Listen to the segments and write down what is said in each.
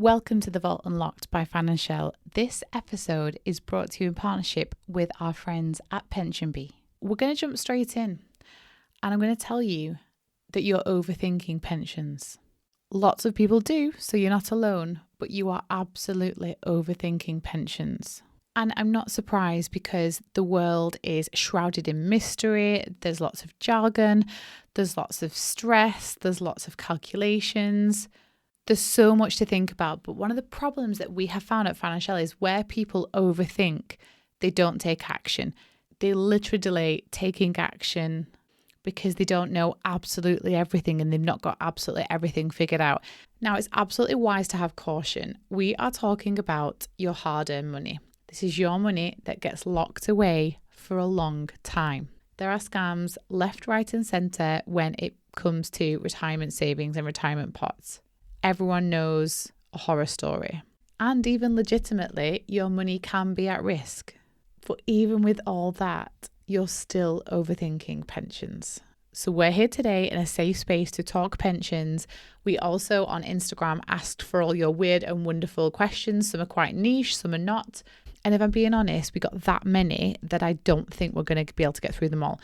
Welcome to The Vault Unlocked by Financielle. This episode is brought to you in partnership with our friends at PensionBee. We're going to jump straight in and I'm going to tell you that you're overthinking pensions. Lots of people do, so you're not alone, but you are absolutely overthinking pensions. And I'm not surprised because the world is shrouded in mystery. There's lots of jargon, there's lots of stress, there's lots of calculations. There's so much to think about, but one of the problems that we have found at Financielle is where people overthink, they don't take action. They literally delay taking action because they don't know absolutely everything and they've not got absolutely everything figured out. Now, it's absolutely wise to have caution. We are talking about your hard-earned money. This is your money that gets locked away for a long time. There are scams left, right, and centre when it comes to retirement savings and retirement pots. Everyone knows a horror story. And even legitimately, your money can be at risk. But even with all that, you're still overthinking pensions. So we're here today in a safe space to talk pensions. We also on Instagram asked for all your weird and wonderful questions. Some are quite niche, some are not. And if I'm being honest, we got that many that I don't think we're going to be able to get through them all.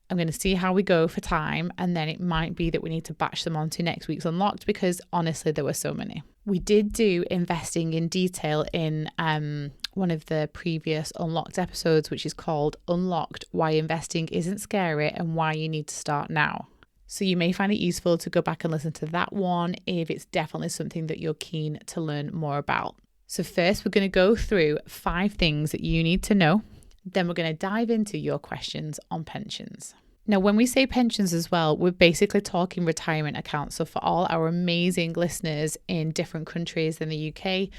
I'm going to see how we go for time, and then it might be that we need to batch them onto next week's Unlocked because honestly, there were so many. We did do investing in detail in one of the previous Unlocked episodes, which is called Unlocked, Why Investing Isn't Scary and Why You Need to Start Now. So you may find it useful to go back and listen to that one if it's definitely something that you're keen to learn more about. So first, we're going to go through 5 things that you need to know. Then we're going to dive into your questions on pensions. Now, when we say pensions as well, we're basically talking retirement accounts. So for all our amazing listeners in different countries than the UK,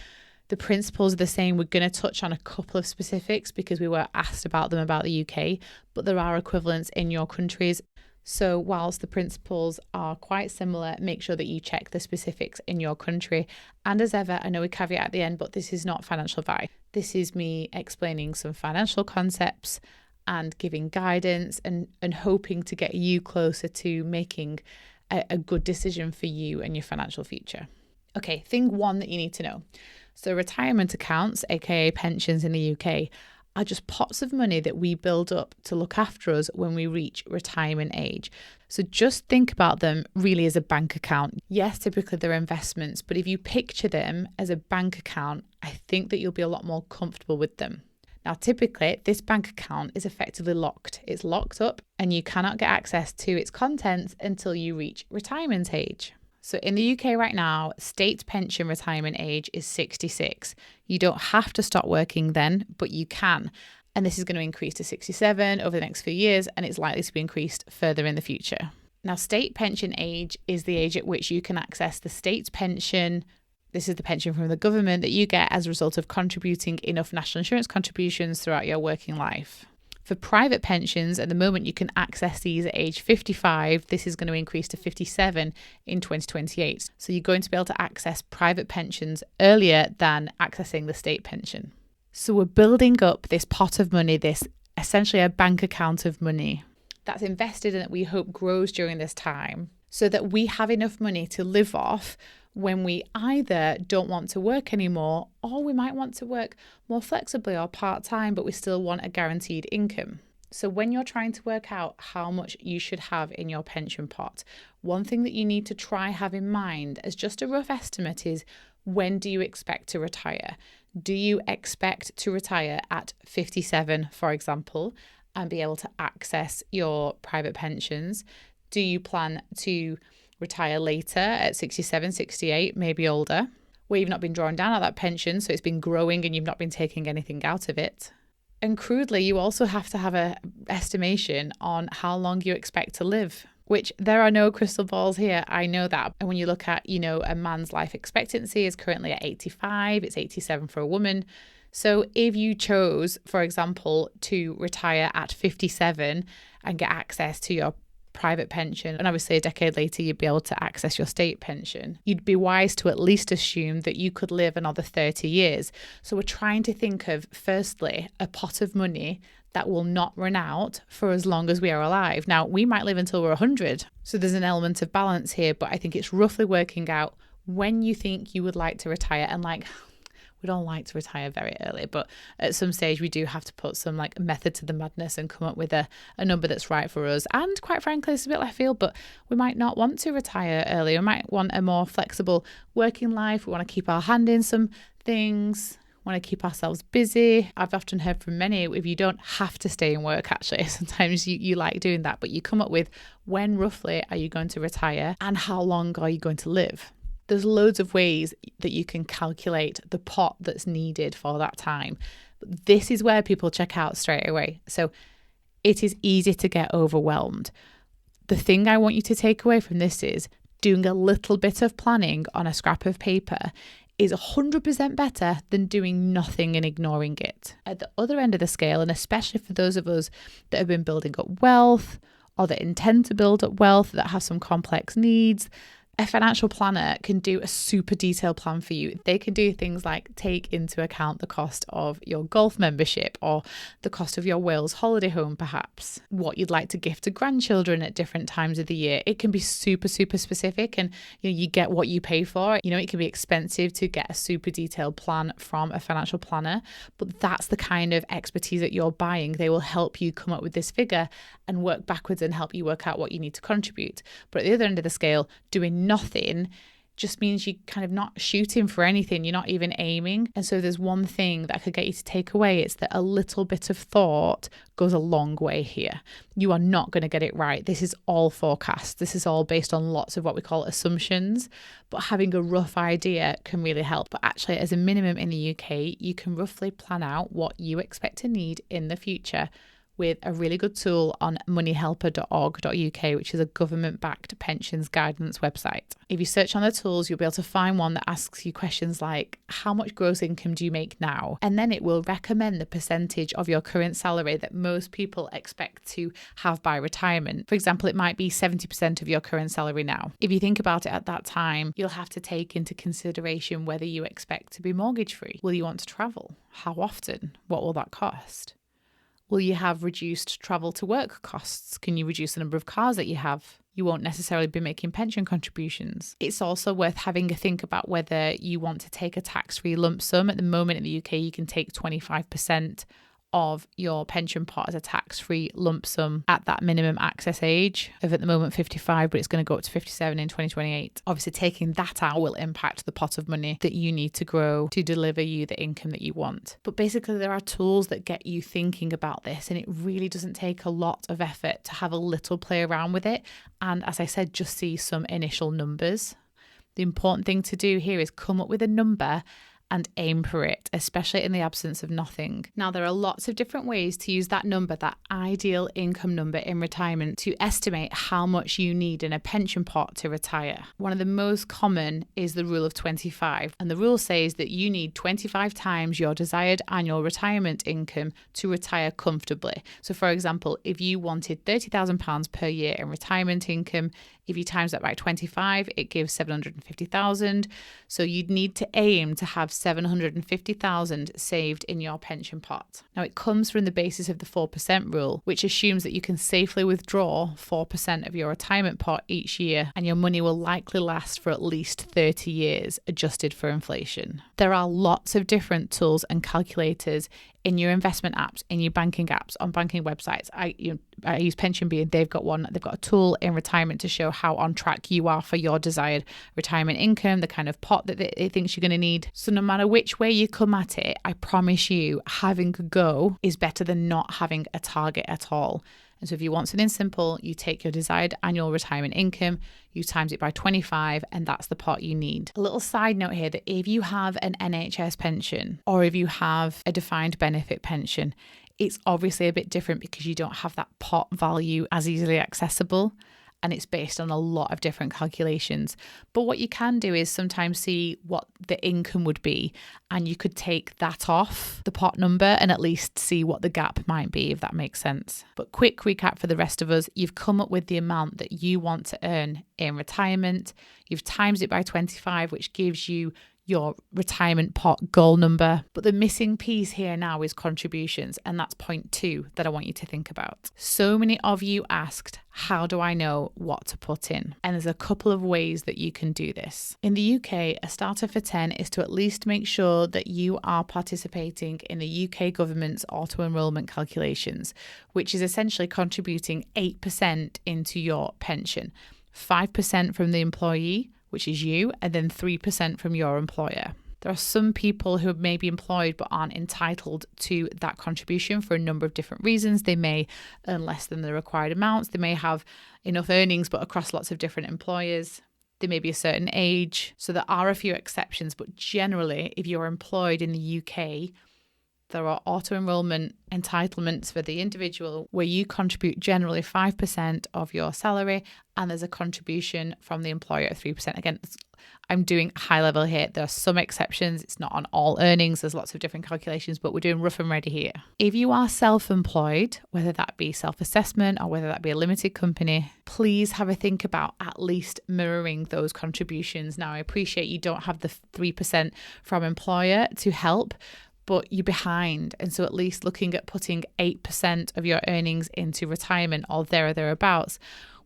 the principles are the same. We're going to touch on a couple of specifics because we were asked about them about the UK, but there are equivalents in your countries. So whilst the principles are quite similar, make sure that you check the specifics in your country. And as ever, I know we caveat at the end, but this is not financial advice. This is me explaining some financial concepts and giving guidance and hoping to get you closer to making a good decision for you and your financial future. Okay, thing 1 that you need to know. So retirement accounts, aka pensions in the UK, are just pots of money that we build up to look after us when we reach retirement age. So just think about them really as a bank account. Yes, typically they're investments, but if you picture them as a bank account, I think that you'll be a lot more comfortable with them. Now, typically this bank account is effectively locked. It's locked up and you cannot get access to its contents until you reach retirement age. So in the UK right now, state pension retirement age is 66. You don't have to stop working then, but you can. And this is going to increase to 67 over the next few years, and it's likely to be increased further in the future. Now, state pension age is the age at which you can access the state pension. This is the pension from the government that you get as a result of contributing enough national insurance contributions throughout your working life. For private pensions, at the moment, you can access these at age 55. This is going to increase to 57 in 2028. So you're going to be able to access private pensions earlier than accessing the state pension. So we're building up this pot of money, this essentially a bank account of money that's invested and that we hope grows during this time so that we have enough money to live off when we either don't want to work anymore or we might want to work more flexibly or part-time, but we still want a guaranteed income. So when you're trying to work out how much you should have in your pension pot, one thing that you need to try have in mind as just a rough estimate is, when do you expect to retire? Do you expect to retire at 57, for example, and be able to access your private pensions? Do you plan to retire later at 67, 68, maybe older, where you've not been drawing down on that pension, so it's been growing and you've not been taking anything out of it? And crudely, you also have to have an estimation on how long you expect to live, which there are no crystal balls here. I know that. And when you look at, a man's life expectancy is currently at 85, it's 87 for a woman. So if you chose, for example, to retire at 57 and get access to your private pension, and obviously a decade later you'd be able to access your state pension, you'd be wise to at least assume that you could live another 30 years. So we're trying to think of, firstly, a pot of money that will not run out for as long as we are alive. Now, we might live until we're 100, so there's an element of balance here, but I think it's roughly working out when you think you would like to retire. And we don't like to retire very early, but at some stage we do have to put some method to the madness and come up with a number that's right for us. And quite frankly, it's a bit left field, but we might not want to retire early. We might want a more flexible working life. We want to keep our hand in some things, want to keep ourselves busy. I've often heard from many, if you don't have to stay in work, actually, sometimes you like doing that, but you come up with when roughly are you going to retire and how long are you going to live? There's loads of ways that you can calculate the pot that's needed for that time. But this is where people check out straight away. So it is easy to get overwhelmed. The thing I want you to take away from this is doing a little bit of planning on a scrap of paper is 100% better than doing nothing and ignoring it. At the other end of the scale, and especially for those of us that have been building up wealth or that intend to build up wealth, that have some complex needs, a financial planner can do a super detailed plan for you. They can do things like take into account the cost of your golf membership or the cost of your Wales holiday home, perhaps, what you'd like to gift to grandchildren at different times of the year. It can be super, super specific, and you get what you pay for. It can be expensive to get a super detailed plan from a financial planner, but that's the kind of expertise that you're buying. They will help you come up with this figure and work backwards and help you work out what you need to contribute. But at the other end of the scale, doing nothing just means you're kind of not shooting for anything. You're not even aiming. And so there's one thing that I could get you to take away. It's that a little bit of thought goes a long way here. You are not going to get it right. This is all forecast. This is all based on lots of what we call assumptions, but having a rough idea can really help. But actually, as a minimum in the UK, you can roughly plan out what you expect to need in the future with a really good tool on moneyhelper.org.uk, which is a government-backed pensions guidance website. If you search on the tools, you'll be able to find one that asks you questions like, how much gross income do you make now? And then it will recommend the percentage of your current salary that most people expect to have by retirement. For example, it might be 70% of your current salary now. If you think about it at that time, you'll have to take into consideration whether you expect to be mortgage-free. Will you want to travel? How often? What will that cost? Will you have reduced travel to work costs? Can you reduce the number of cars that you have? You won't necessarily be making pension contributions. It's also worth having a think about whether you want to take a tax-free lump sum. At the moment in the UK, you can take 25% of your pension pot as a tax-free lump sum at that minimum access age of, at the moment, 55, but it's going to go up to 57 in 2028. Obviously, taking that out will impact the pot of money that you need to grow to deliver you the income that you want. But basically, there are tools that get you thinking about this, and it really doesn't take a lot of effort to have a little play around with it. And as I said, just see some initial numbers. The important thing to do here is come up with a number and aim for it, especially in the absence of nothing. Now, there are lots of different ways to use that number, that ideal income number in retirement, to estimate how much you need in a pension pot to retire. One of the most common is the rule of 25. And the rule says that you need 25 times your desired annual retirement income to retire comfortably. So for example, if you wanted £30,000 per year in retirement income, if you times that by 25, it gives 750,000. So you'd need to aim to have 750,000 saved in your pension pot. Now, it comes from the basis of the 4% rule, which assumes that you can safely withdraw 4% of your retirement pot each year, and your money will likely last for at least 30 years, adjusted for inflation. There are lots of different tools and calculators in your investment apps, in your banking apps, on banking websites. I use PensionBee, and they've got a tool in retirement to show how on track you are for your desired retirement income, the kind of pot that it thinks you're going to need. So no matter which way you come at it, I promise you, having a go is better than not having a target at all. And so if you want something simple, you take your desired annual retirement income, you times it by 25, and that's the pot you need. A little side note here, that if you have an NHS pension or if you have a defined benefit pension, it's obviously a bit different because you don't have that pot value as easily accessible, and it's based on a lot of different calculations. But what you can do is sometimes see what the income would be, and you could take that off the pot number and at least see what the gap might be, if that makes sense. But quick recap for the rest of us: you've come up with the amount that you want to earn in retirement. You've times it by 25, which gives you your retirement pot goal number. But the missing piece here now is contributions. And that's point 2 that I want you to think about. So many of you asked, how do I know what to put in? And there's a couple of ways that you can do this. In the UK, a starter for 10 is to at least make sure that you are participating in the UK government's auto-enrolment calculations, which is essentially contributing 8% into your pension. 5% from the employee, which is you, and then 3% from your employer. There are some people who may be employed but aren't entitled to that contribution for a number of different reasons. They may earn less than the required amounts. They may have enough earnings but across lots of different employers. They may be a certain age. So there are a few exceptions, but generally, if you're employed in the UK, there are auto-enrolment entitlements for the individual where you contribute generally 5% of your salary, and there's a contribution from the employer of 3%. Again, I'm doing high level here. There are some exceptions. It's not on all earnings. There's lots of different calculations, but we're doing rough and ready here. If you are self-employed, whether that be self-assessment or whether that be a limited company, please have a think about at least mirroring those contributions. Now, I appreciate you don't have the 3% from employer to help, but you're behind. And so at least looking at putting 8% of your earnings into retirement or thereabouts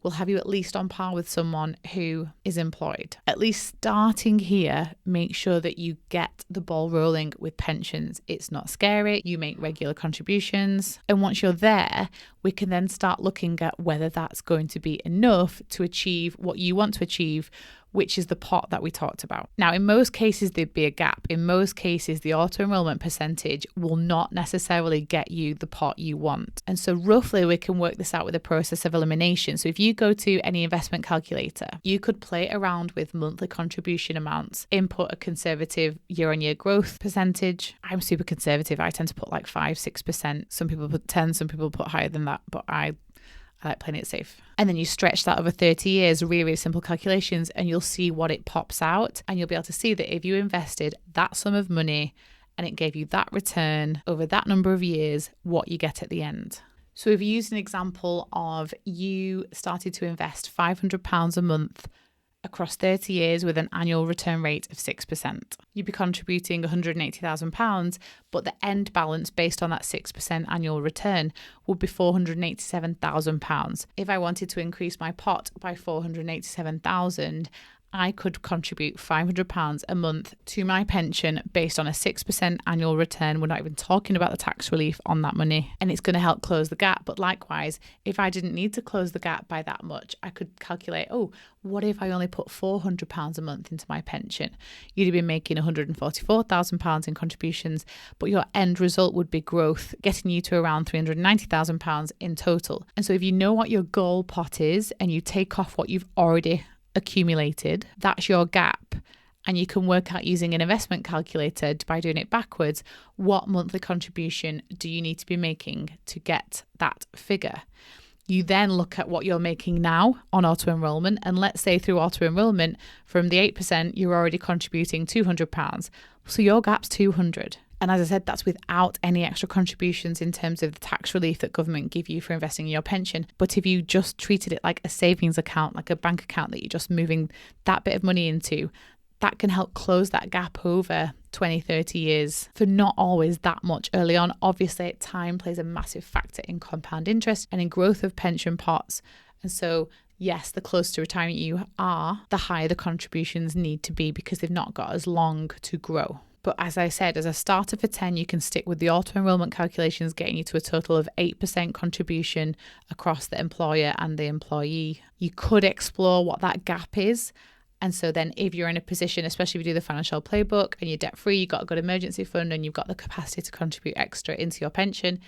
will have you at least on par with someone who is employed. At least starting here, make sure that you get the ball rolling with pensions. It's not scary. You make regular contributions. And once you're there, we can then start looking at whether that's going to be enough to achieve what you want to achieve, which is the pot that we talked about. Now, in most cases, there'd be a gap. In most cases, the auto-enrollment percentage will not necessarily get you the pot you want. And so roughly, we can work this out with a process of elimination. So if you go to any investment calculator, you could play around with monthly contribution amounts, input a conservative year-on-year growth percentage. I'm super conservative. I tend to put like 5-6%. Some people put 10, some people put higher than that, but I like playing it safe. And then you stretch that over 30 years, really, really simple calculations, and you'll see what it pops out. And you'll be able to see that if you invested that sum of money and it gave you that return over that number of years, what you get at the end. So if you use an example of you started to invest £500 a month across 30 years with an annual return rate of 6%. You'd be contributing £180,000, but the end balance based on that 6% annual return would be £487,000. If I wanted to increase my pot by £487,000, I could contribute £500 a month to my pension based on a 6% annual return. We're not even talking about the tax relief on that money, and it's going to help close the gap. But likewise, if I didn't need to close the gap by that much, I could calculate, what if I only put £400 a month into my pension? You'd have been making £144,000 in contributions, but your end result would be growth, getting you to around £390,000 in total. And so if you know what your goal pot is and you take off what you've already accumulated, that's your gap. And you can work out using an investment calculator by doing it backwards. What monthly contribution do you need to be making to get that figure? You then look at what you're making now on auto-enrolment. And let's say through auto-enrolment, from the 8%, you're already contributing £200. So your gap's £200. And as I said, that's without any extra contributions in terms of the tax relief that government give you for investing in your pension. But if you just treated it like a savings account, like a bank account that you're just moving that bit of money into, that can help close that gap over 20, 30 years for not always that much early on. Obviously, time plays a massive factor in compound interest and in growth of pension pots. And so yes, the closer to retirement you are, the higher the contributions need to be because they've not got as long to grow. But as I said, as a starter for 10, you can stick with the auto-enrolment calculations, getting you to a total of 8% contribution across the employer and the employee. You could explore what that gap is. And so then if you're in a position, especially if you do the Financielle playbook and you're debt-free, you've got a good emergency fund and you've got the capacity to contribute extra into your pension,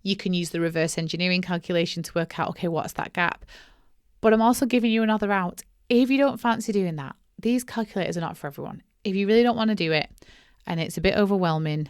you can use the reverse engineering calculation to work out, okay, what's that gap? But I'm also giving you another out. If you don't fancy doing that, these calculators are not for everyone. If you really don't want to do it and it's a bit overwhelming,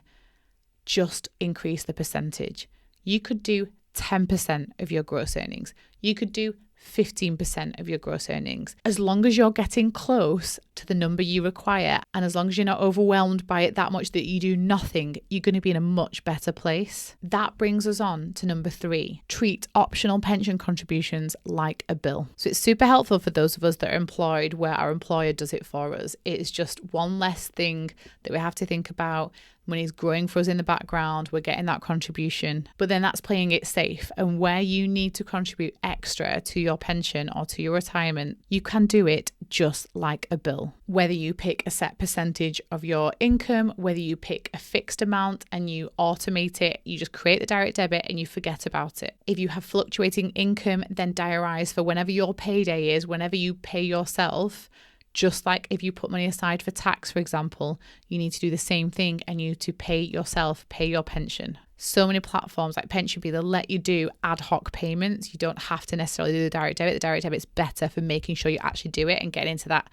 just increase the percentage. You could do 10% of your gross earnings. You could do 15% of your gross earnings. As long as you're getting close to the number you require, and as long as you're not overwhelmed by it that much that you do nothing, you're going to be in a much better place. That brings us on to number 3. Treat optional pension contributions like a bill. So it's super helpful for those of us that are employed where our employer does it for us. It's just one less thing that we have to think about. Money's growing for us in the background, we're getting that contribution, but then that's playing it safe. And where you need to contribute extra to your pension or to your retirement, you can do it just like a bill. Whether you pick a set percentage of your income, whether you pick a fixed amount and you automate it, you just create the direct debit and you forget about it. If you have fluctuating income, then diarize for whenever your payday is, whenever you pay yourself. Just like if you put money aside for tax, for example, you need to do the same thing and you need to pay yourself, pay your pension. So many platforms like PensionBee, they'll let you do ad hoc payments. You don't have to necessarily do the direct debit. The direct debit's better for making sure you actually do it and get into that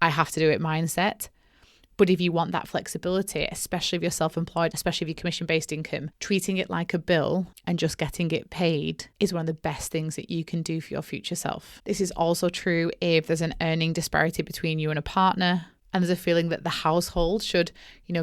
I have to do it mindset. But if you want that flexibility, especially if you're self-employed, especially if you're commission-based income, treating it like a bill and just getting it paid is one of the best things that you can do for your future self. This is also true if there's an earning disparity between you and a partner, and there's a feeling that the household should,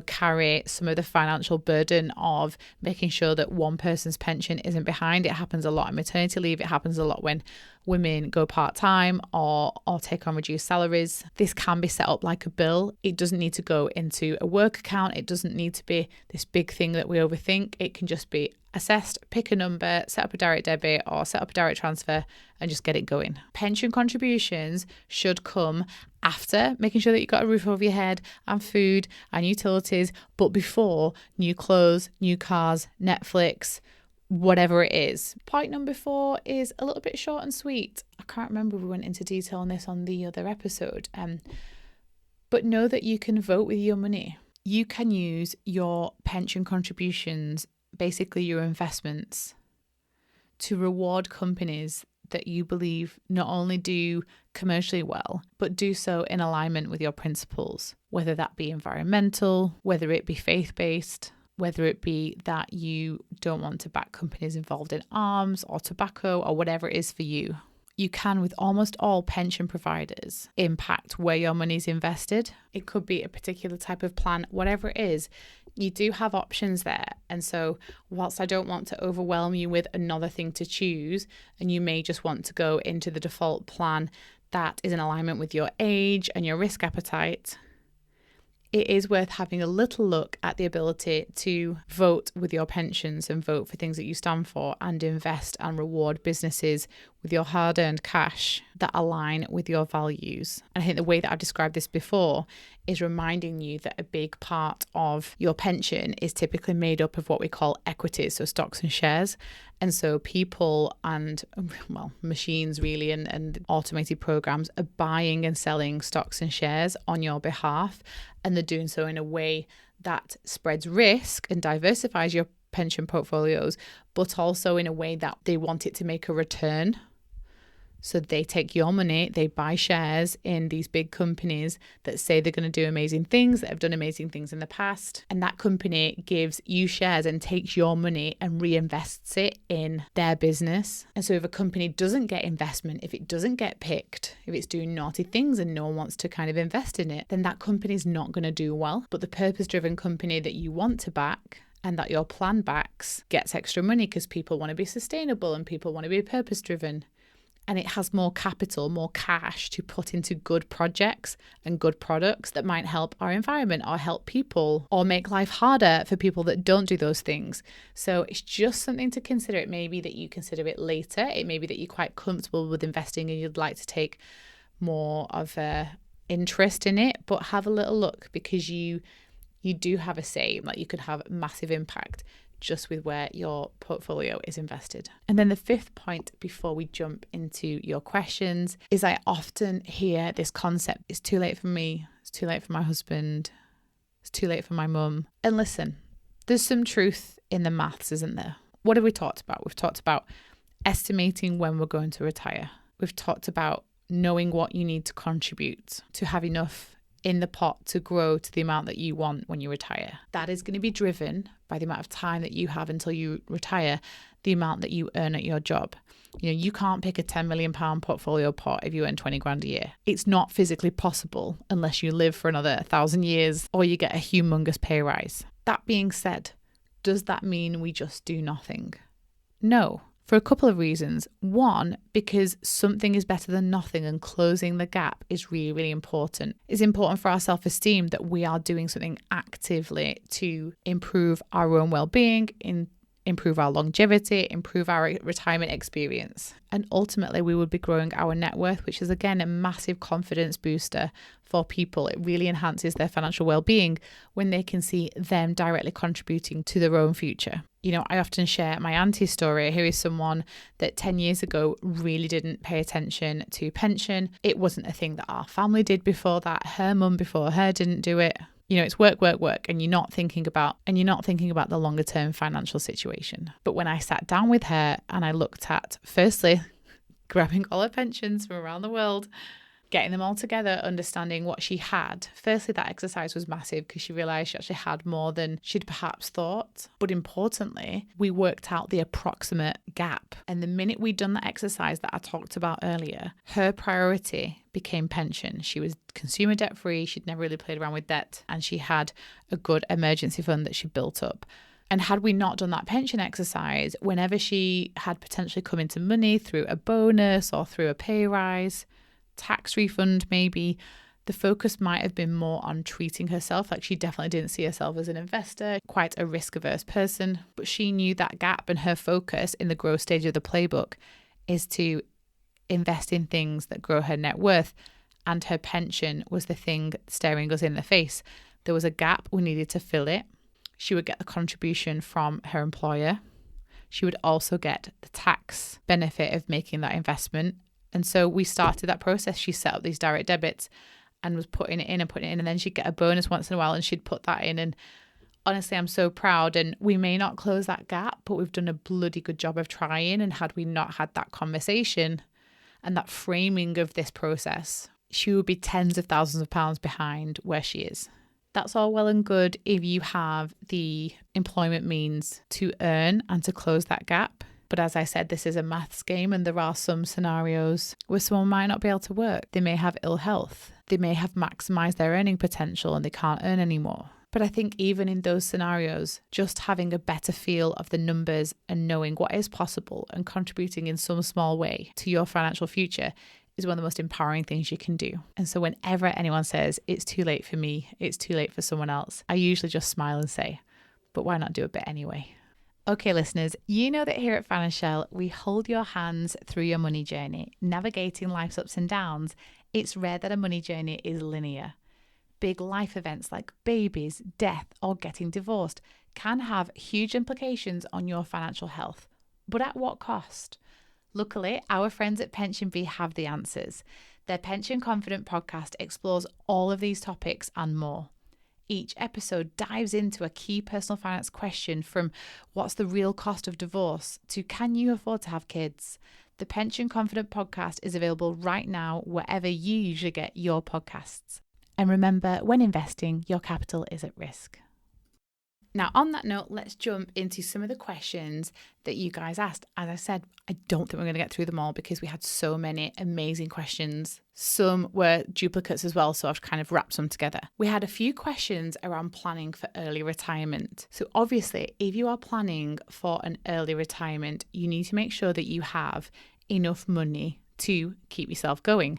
carry some of the financial burden of making sure that one person's pension isn't behind. It happens a lot in maternity leave. It happens a lot when women go part-time or take on reduced salaries. This can be set up like a bill. It doesn't need to go into a work account. It doesn't need to be this big thing that we overthink. It can just be assessed, pick a number, set up a direct debit or set up a direct transfer and just get it going. Pension contributions should come after making sure that you've got a roof over your head and food and utilities, but before new clothes, new cars, Netflix, whatever it is. Point number 4 is a little bit short and sweet. I can't remember if we went into detail on this on the other episode, but know that you can vote with your money. You can use your pension contributions, basically your investments, to reward companies that you believe not only do commercially well, but do so in alignment with your principles, whether that be environmental, whether it be faith-based, whether it be that you don't want to back companies involved in arms or tobacco or whatever it is for you. You can, with almost all pension providers, impact where your money's invested. It could be a particular type of plan, whatever it is. You do have options there. And so whilst I don't want to overwhelm you with another thing to choose, and you may just want to go into the default plan that is in alignment with your age and your risk appetite, it is worth having a little look at the ability to vote with your pensions and vote for things that you stand for and invest and reward businesses with your hard-earned cash that align with your values. And I think the way that I've described this before is reminding you that a big part of your pension is typically made up of what we call equities, so stocks and shares. And so people and, machines really and automated programs are buying and selling stocks and shares on your behalf. And they're doing so in a way that spreads risk and diversifies your pension portfolios, but also in a way that they want it to make a return. So they take your money, they buy shares in these big companies that say they're going to do amazing things, that have done amazing things in the past. And that company gives you shares and takes your money and reinvests it in their business. And so if a company doesn't get investment, if it doesn't get picked, if it's doing naughty things and no one wants to kind of invest in it, then that company's not going to do well. But the purpose-driven company that you want to back and that your plan backs gets extra money because people want to be sustainable and people want to be purpose-driven. And it has more capital, more cash to put into good projects and good products that might help our environment or help people or make life harder for people that don't do those things. So it's just something to consider. It may be that you consider it later. It may be that you're quite comfortable with investing and you'd like to take more of a interest in it, but have a little look because you do have a say. Like you could have massive impact just with where your portfolio is invested. And then the 5th point before we jump into your questions is I often hear this concept, it's too late for me, it's too late for my husband, it's too late for my mum. And listen, there's some truth in the maths, isn't there? What have we talked about? We've talked about estimating when we're going to retire. We've talked about knowing what you need to contribute to have enough in the pot to grow to the amount that you want when you retire. That is going to be driven by the amount of time that you have until you retire. the amount that you earn at your job. You can't pick a £10 million portfolio pot if you earn 20 grand a year. It's not physically possible unless you live for another 1,000 years or you get a humongous pay rise. That being said, does that mean we just do nothing? No, for a couple of reasons. One, because something is better than nothing and closing the gap is really, really important. It's important for our self-esteem that we are doing something actively to improve our own well-being, improve our longevity, improve our retirement experience. And ultimately, we would be growing our net worth, which is again a massive confidence booster for people. It really enhances their financial well-being when they can see them directly contributing to their own future. I often share my auntie's story, who is someone that 10 years ago really didn't pay attention to pension. It wasn't a thing that our family did before that. Her mum before her didn't do it. It's work, and you're not thinking about the longer term financial situation. But when I sat down with her and I looked at, firstly, grabbing all her pensions from around the world, getting them all together, understanding what she had. Firstly, that exercise was massive because she realised she actually had more than she'd perhaps thought. But importantly, we worked out the approximate gap. And the minute we'd done that exercise that I talked about earlier, her priority became pension. She was consumer debt free. She'd never really played around with debt. And she had a good emergency fund that she built up. And had we not done that pension exercise, whenever she had potentially come into money through a bonus or through a pay rise, tax refund maybe, the focus might have been more on treating herself. Like she definitely didn't see herself as an investor, quite a risk averse person, but she knew that gap, and her focus in the growth stage of the playbook is to invest in things that grow her net worth, and her pension was the thing staring us in the face. There was a gap, we needed to fill it. She would get the contribution from her employer. She would also get the tax benefit of making that investment. And so we started that process. She set up these direct debits and was putting it in, and then she'd get a bonus once in a while and she'd put that in. And honestly, I'm so proud. And we may not close that gap, but we've done a bloody good job of trying. And had we not had that conversation and that framing of this process, she would be tens of thousands of pounds behind where she is. That's all well and good if you have the employment means to earn and to close that gap. But as I said, this is a maths game, and there are some scenarios where someone might not be able to work. They may have ill health. They may have maximized their earning potential and they can't earn anymore. But I think even in those scenarios, just having a better feel of the numbers and knowing what is possible and contributing in some small way to your financial future is one of the most empowering things you can do. And so whenever anyone says, it's too late for me, it's too late for someone else, I usually just smile and say, but why not do a bit anyway? Okay, listeners, you know that here at Financielle, we hold your hands through your money journey, navigating life's ups and downs. It's rare that a money journey is linear. Big life events like babies, death, or getting divorced can have huge implications on your financial health. But at what cost? Luckily, our friends at PensionBee have the answers. Their Pension Confident podcast explores all of these topics and more. Each episode dives into a key personal finance question, from what's the real cost of divorce to can you afford to have kids? The Pension Confident podcast is available right now wherever you usually get your podcasts. And remember, when investing, your capital is at risk. Now, on that note, let's jump into some of the questions that you guys asked. As I said, I don't think we're going to get through them all because we had so many amazing questions. Some were duplicates as well, so I've kind of wrapped some together. We had a few questions around planning for early retirement. So obviously, if you are planning for an early retirement, you need to make sure that you have enough money to keep yourself going.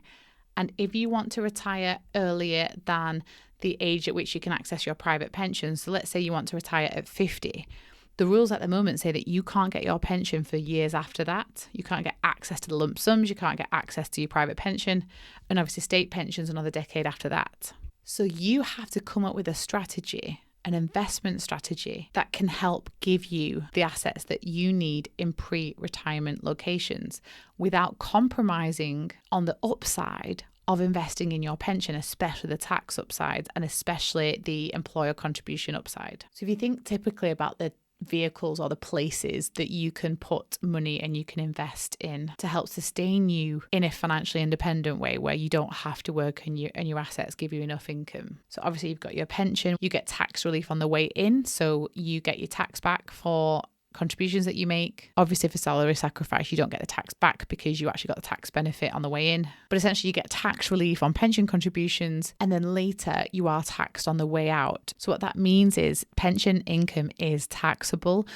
And if you want to retire earlier than the age at which you can access your private pension, so let's say you want to retire at 50, the rules at the moment say that you can't get your pension for years after that. You can't get access to the lump sums, you can't get access to your private pension, and obviously state pensions another decade after that. So you have to come up with a strategy, an investment strategy that can help give you the assets that you need in pre-retirement locations without compromising on the upside of investing in your pension, especially the tax upside and especially the employer contribution upside. So if you think typically about the vehicles or the places that you can put money and you can invest in to help sustain you in a financially independent way where you don't have to work and your assets give you enough income. So obviously you've got your pension, you get tax relief on the way in, so you get your tax back for contributions that you make. Obviously, for salary sacrifice, you don't get the tax back because you actually got the tax benefit on the way in. But essentially, you get tax relief on pension contributions, and then later you are taxed on the way out. So what that means is pension income is taxable.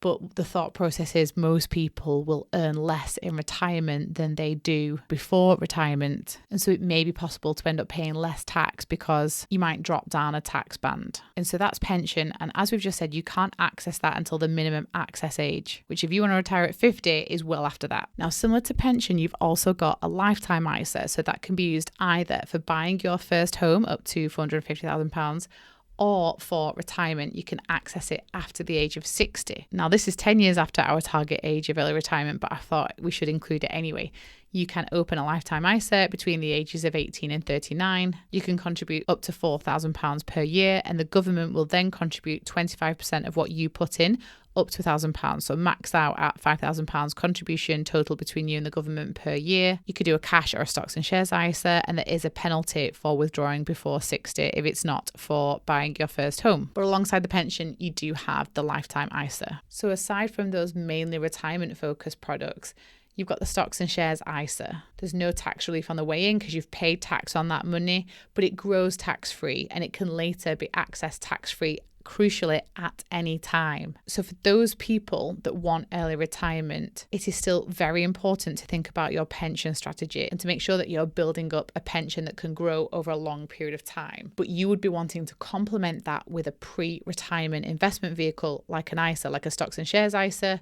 But the thought process is most people will earn less in retirement than they do before retirement. And so it may be possible to end up paying less tax because you might drop down a tax band. And so that's pension. And as we've just said, you can't access that until the minimum access age, which if you want to retire at 50 is well after that. Now, similar to pension, you've also got a lifetime ISA. So that can be used either for buying your first home up to £450,000, or for retirement, you can access it after the age of 60. Now, this is 10 years after our target age of early retirement, but I thought we should include it anyway. You can open a lifetime ISA between the ages of 18 and 39. You can contribute up to £4,000 per year, and the government will then contribute 25% of what you put in, up to £1,000. So max out at £5,000 contribution total between you and the government per year. You could do a cash or a stocks and shares ISA, and there is a penalty for withdrawing before 60 if it's not for buying your first home. But alongside the pension, you do have the lifetime ISA. So aside from those mainly retirement focused products, you've got the stocks and shares ISA. There's no tax relief on the way in because you've paid tax on that money, but it grows tax-free and it can later be accessed tax-free, crucially, at any time. So for those people that want early retirement, it is still very important to think about your pension strategy and to make sure that you're building up a pension that can grow over a long period of time. But you would be wanting to complement that with a pre-retirement investment vehicle like an ISA, like a stocks and shares ISA.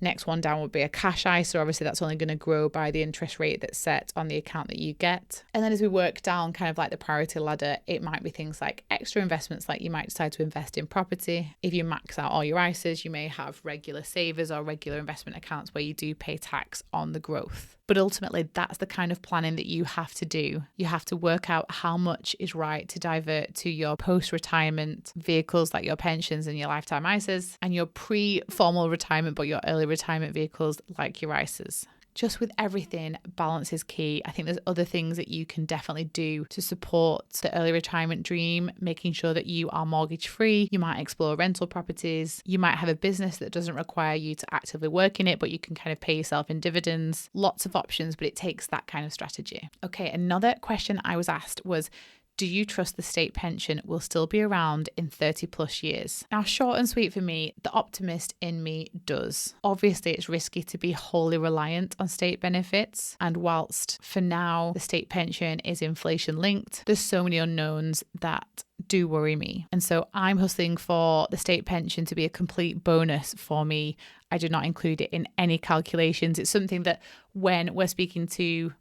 Next one down would be a cash ISA. Obviously, that's only going to grow by the interest rate that's set on the account that you get. And then as we work down kind of like the priority ladder, it might be things like extra investments, like you might decide to invest in property. If you max out all your ISAs, you may have regular savers or regular investment accounts where you do pay tax on the growth. But ultimately, that's the kind of planning that you have to do. You have to work out how much is right to divert to your post-retirement vehicles like your pensions and your lifetime ISAs, and your pre-formal retirement but your early retirement vehicles like your ISAs. Just with everything, balance is key. I think there's other things that you can definitely do to support the early retirement dream, making sure that you are mortgage free. You might explore rental properties. You might have a business that doesn't require you to actively work in it, but you can kind of pay yourself in dividends. Lots of options, but it takes that kind of strategy. Okay, another question I was asked was, do you trust the state pension will still be around in 30 plus years? Now, short and sweet for me, the optimist in me does. Obviously, it's risky to be wholly reliant on state benefits. And whilst for now, the state pension is inflation linked, there's so many unknowns that do worry me. And so I'm hustling for the state pension to be a complete bonus for me. I do not include it in any calculations. It's something that when we're speaking to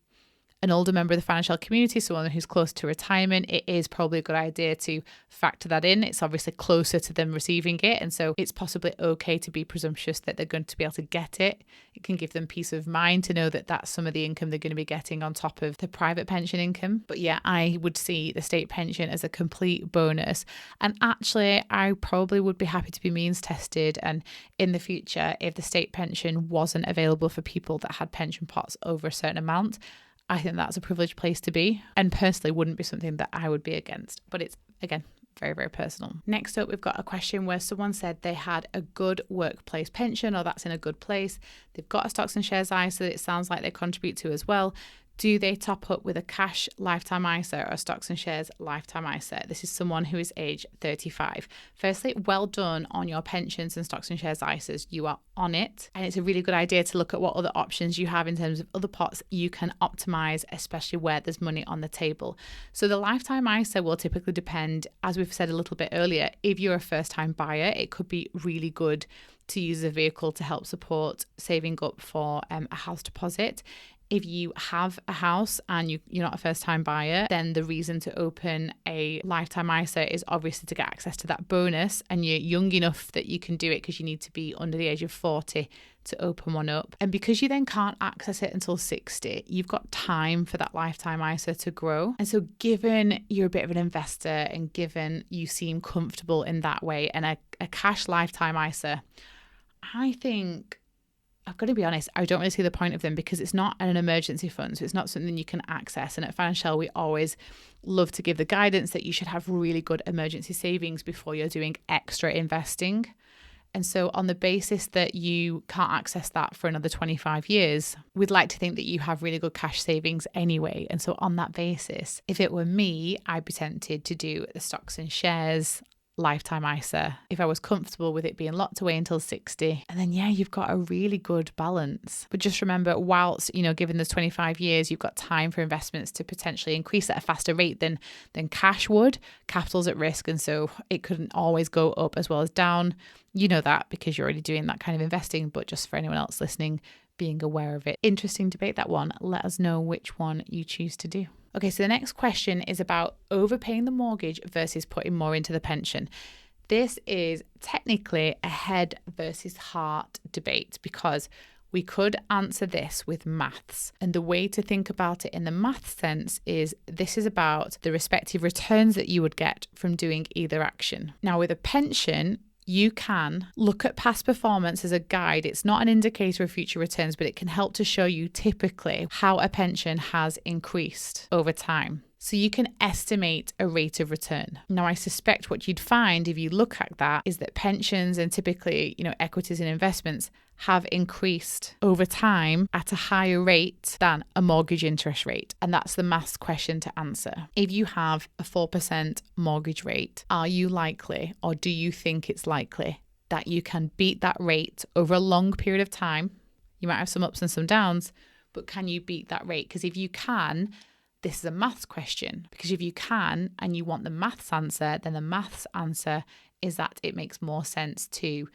an older member of the financial community, someone who's close to retirement, it is probably a good idea to factor that in. It's obviously closer to them receiving it, and so it's possibly okay to be presumptuous that they're going to be able to get it. It can give them peace of mind to know that that's some of the income they're going to be getting on top of the private pension income. But yeah, I would see the state pension as a complete bonus. And actually, I probably would be happy to be means tested, and in the future, if the state pension wasn't available for people that had pension pots over a certain amount, I think that's a privileged place to be, and personally wouldn't be something that I would be against. But it's, again, very, very personal. Next up, we've got a question where someone said they had a good workplace pension, or that's in a good place. They've got a stocks and shares ISA that it sounds like they contribute to as well. Do they top up with a cash lifetime ISA or a stocks and shares lifetime ISA? This is someone who is age 35. Firstly, well done on your pensions and stocks and shares ISAs. You are on it. And it's a really good idea to look at what other options you have in terms of other pots you can optimize, especially where there's money on the table. So the lifetime ISA will typically depend, as we've said a little bit earlier, if you're a first-time buyer, it could be really good to use a vehicle to help support saving up for a house deposit. If you have a house and you're not a first-time buyer, then the reason to open a lifetime ISA is obviously to get access to that bonus, and you're young enough that you can do it because you need to be under the age of 40 to open one up. And because you then can't access it until 60, you've got time for that lifetime ISA to grow. And so given you're a bit of an investor and given you seem comfortable in that way, and a cash lifetime ISA, I think, I've got to be honest, I don't really see the point of them because it's not an emergency fund. So it's not something you can access. And at Financielle, we always love to give the guidance that you should have really good emergency savings before you're doing extra investing. And so on the basis that you can't access that for another 25 years, we'd like to think that you have really good cash savings anyway. And so on that basis, if it were me, I'd be tempted to do the stocks and shares lifetime ISA if I was comfortable with it being locked away until 60. And then, you've got a really good balance. But just remember, whilst, given those 25 years, you've got time for investments to potentially increase at a faster rate than cash would. Capital's at risk. And so it couldn't always go up as well as down. You know that because you're already doing that kind of investing. But just for anyone else listening, being aware of it. Interesting debate, that one. Let us know which one you choose to do. Okay, so the next question is about overpaying the mortgage versus putting more into the pension. This is technically a head versus heart debate because we could answer this with maths. And the way to think about it in the math sense is this is about the respective returns that you would get from doing either action. Now, with a pension, you can look at past performance as a guide. It's not an indicator of future returns, but it can help to show you typically how a pension has increased over time. So you can estimate a rate of return. Now, I suspect what you'd find if you look at that is that pensions and typically, equities and investments have increased over time at a higher rate than a mortgage interest rate. And that's the maths question to answer. If you have a 4% mortgage rate, are you likely, or do you think it's likely, that you can beat that rate over a long period of time? You might have some ups and some downs, but can you beat that rate? Because if you can, this is a maths question. Because if you can and you want the maths answer, then the maths answer is that it makes more sense to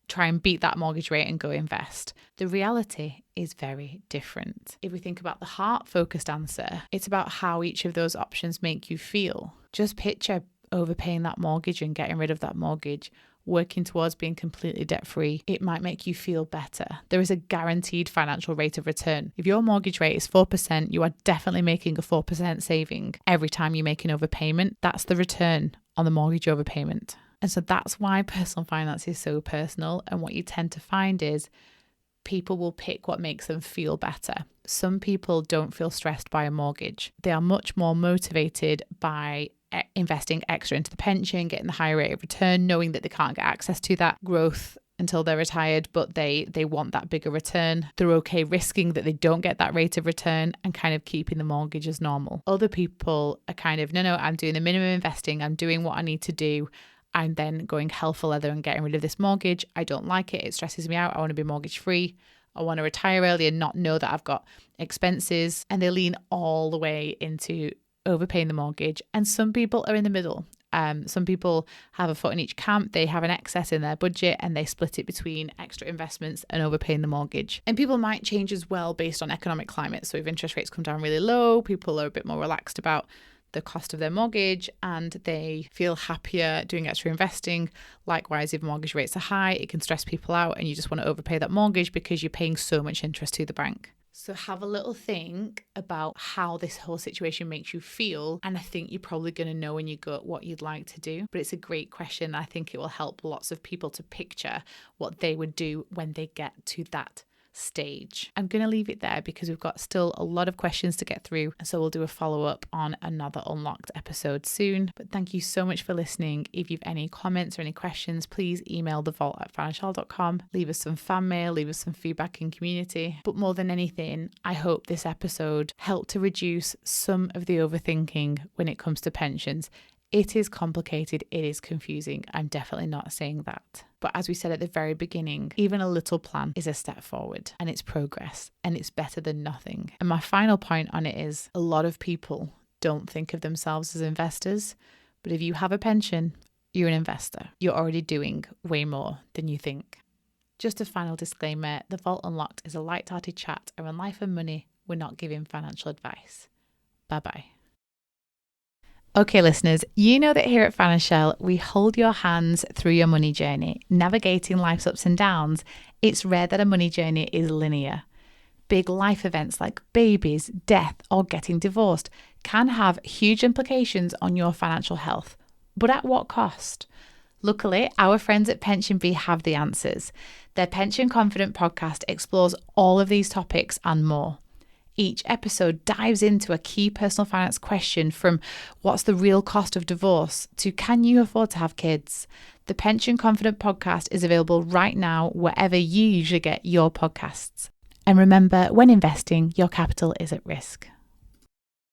try and beat that mortgage rate and go invest. The reality is very different. If we think about the heart-focused answer, it's about how each of those options make you feel. Just picture overpaying that mortgage and getting rid of that mortgage, working towards being completely debt-free. It might make you feel better. There is a guaranteed financial rate of return. If your mortgage rate is 4%, you are definitely making a 4% saving every time you make an overpayment. That's the return on the mortgage overpayment. And so that's why personal finance is so personal. And what you tend to find is people will pick what makes them feel better. Some people don't feel stressed by a mortgage. They are much more motivated by investing extra into the pension, getting the higher rate of return, knowing that they can't get access to that growth until they're retired, but they want that bigger return. They're okay risking that they don't get that rate of return and kind of keeping the mortgage as normal. Other people are kind of, no, I'm doing the minimum investing. I'm doing what I need to do. I'm then going hell for leather and getting rid of this mortgage. I don't like it. It stresses me out. I want to be mortgage free. I want to retire early and not know that I've got expenses. And they lean all the way into overpaying the mortgage. And some people are in the middle. Some people have a foot in each camp. They have an excess in their budget and they split it between extra investments and overpaying the mortgage. And people might change as well based on economic climate. So if interest rates come down really low, people are a bit more relaxed about the cost of their mortgage and they feel happier doing extra investing. Likewise, if mortgage rates are high, it can stress people out and you just want to overpay that mortgage because you're paying so much interest to the bank. So have a little think about how this whole situation makes you feel. And I think you're probably going to know in your gut what you'd like to do. But it's a great question. I think it will help lots of people to picture what they would do when they get to that stage. I'm going to leave it there because we've got still a lot of questions to get through. And so we'll do a follow-up on another Unlocked episode soon. But thank you so much for listening. If you've any comments or any questions, please email thevault@financielle.com. Leave us some fan mail, leave us some feedback in community. But more than anything, I hope this episode helped to reduce some of the overthinking when it comes to pensions. It is complicated, it is confusing. I'm definitely not saying that. But as we said at the very beginning, even a little plan is a step forward and it's progress and it's better than nothing. And my final point on it is a lot of people don't think of themselves as investors, but if you have a pension, you're an investor. You're already doing way more than you think. Just a final disclaimer, The Vault Unlocked is a light-hearted chat around life and money. We're not giving financial advice. Bye-bye. Okay, listeners, you know that here at Financielle, we hold your hands through your money journey. Navigating life's ups and downs, it's rare that a money journey is linear. Big life events like babies, death, or getting divorced can have huge implications on your financial health. But at what cost? Luckily, our friends at PensionBee have the answers. Their Pension Confident podcast explores all of these topics and more. Each episode dives into a key personal finance question, from what's the real cost of divorce to can you afford to have kids? The Pension Confident podcast is available right now wherever you usually get your podcasts. And remember, when investing, your capital is at risk.